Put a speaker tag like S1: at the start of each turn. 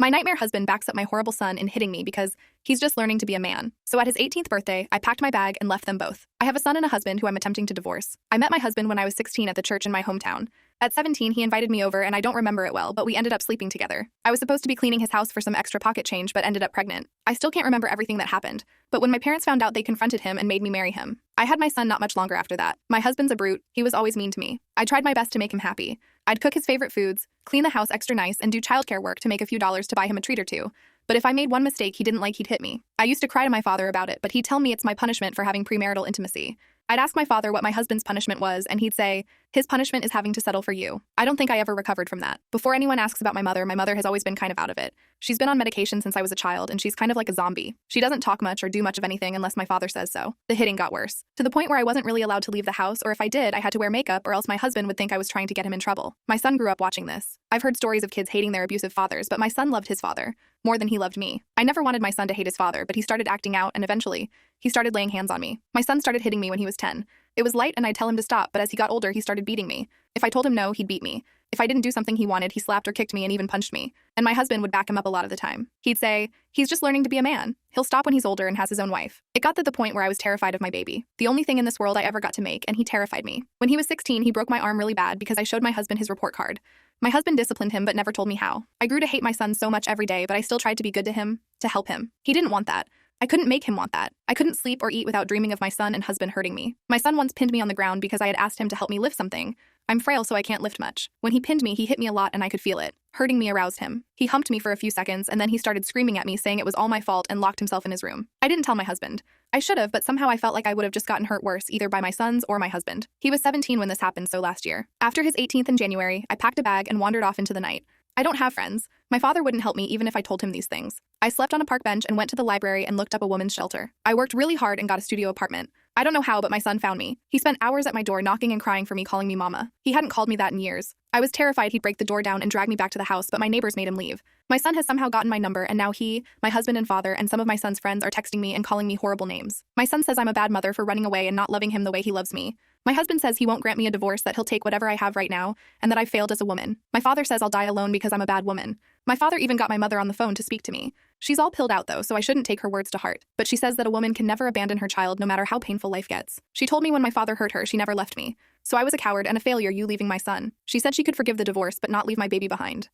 S1: My nightmare husband backs up my horrible son in hitting me because he's just learning to be a man. So at his 18th birthday, I packed my bag and left them both. I have a son and a husband who I'm attempting to divorce. I met my husband when I was 16 at the church in my hometown. At 17, he invited me over and I don't remember it well, but we ended up sleeping together. I was supposed to be cleaning his house for some extra pocket change, but ended up pregnant. I still can't remember everything that happened, but when my parents found out, they confronted him and made me marry him. I had my son not much longer after that. My husband's a brute. He was always mean to me. I tried my best to make him happy. I'd cook his favorite foods, clean the house extra nice, and do childcare work to make a few dollars to buy him a treat or two. But if I made one mistake he didn't like, he'd hit me. I used to cry to my father about it, but he'd tell me it's my punishment for having premarital intimacy. I'd ask my father what my husband's punishment was, and he'd say, his punishment is having to settle for you. I don't think I ever recovered from that. Before anyone asks about my mother has always been kind of out of it. She's been on medication since I was a child, and she's kind of like a zombie. She doesn't talk much or do much of anything unless my father says so. The hitting got worse, to the point where I wasn't really allowed to leave the house, or if I did, I had to wear makeup or else my husband would think I was trying to get him in trouble. My son grew up watching this. I've heard stories of kids hating their abusive fathers, but my son loved his father more than he loved me. I never wanted my son to hate his father, but he started acting out, and eventually, he started laying hands on me. My son started hitting me when he was 10. It was light and I'd tell him to stop, but as he got older, he started beating me. If I told him no, he'd beat me. If I didn't do something he wanted, he slapped or kicked me and even punched me. And my husband would back him up a lot of the time. He'd say, he's just learning to be a man. He'll stop when he's older and has his own wife. It got to the point where I was terrified of my baby. The only thing in this world I ever got to make, and he terrified me. When he was 16, he broke my arm really bad because I showed my husband his report card. My husband disciplined him but never told me how. I grew to hate my son so much every day, but I still tried to be good to him, to help him. He didn't want that. I couldn't make him want that. I couldn't sleep or eat without dreaming of my son and husband hurting me. My son once pinned me on the ground because I had asked him to help me lift something. I'm frail, so I can't lift much. When he pinned me, he hit me a lot and I could feel it. Hurting me aroused him. He humped me for a few seconds and then he started screaming at me, saying it was all my fault, and locked himself in his room. I didn't tell my husband. I should have, but somehow I felt like I would have just gotten hurt worse, either by my sons or my husband. He was 17 when this happened, so last year. After his 18th in January, I packed a bag and wandered off into the night. I don't have friends. My father wouldn't help me even if I told him these things. I slept on a park bench and went to the library and looked up a woman's shelter. I worked really hard and got a studio apartment. I don't know how, but my son found me. He spent hours at my door knocking and crying for me, calling me mama. He hadn't called me that in years. I was terrified he'd break the door down and drag me back to the house, but my neighbors made him leave. My son has somehow gotten my number, and now he, my husband and father, and some of my son's friends are texting me and calling me horrible names. My son says I'm a bad mother for running away and not loving him the way he loves me. My husband says he won't grant me a divorce, that he'll take whatever I have right now, and that I failed as a woman. My father says I'll die alone because I'm a bad woman. My father even got my mother on the phone to speak to me. She's all pilled out though, so I shouldn't take her words to heart. But she says that a woman can never abandon her child no matter how painful life gets. She told me when my father hurt her, she never left me. So I was a coward and a failure, you leaving my son. She said she could forgive the divorce but not leave my baby behind.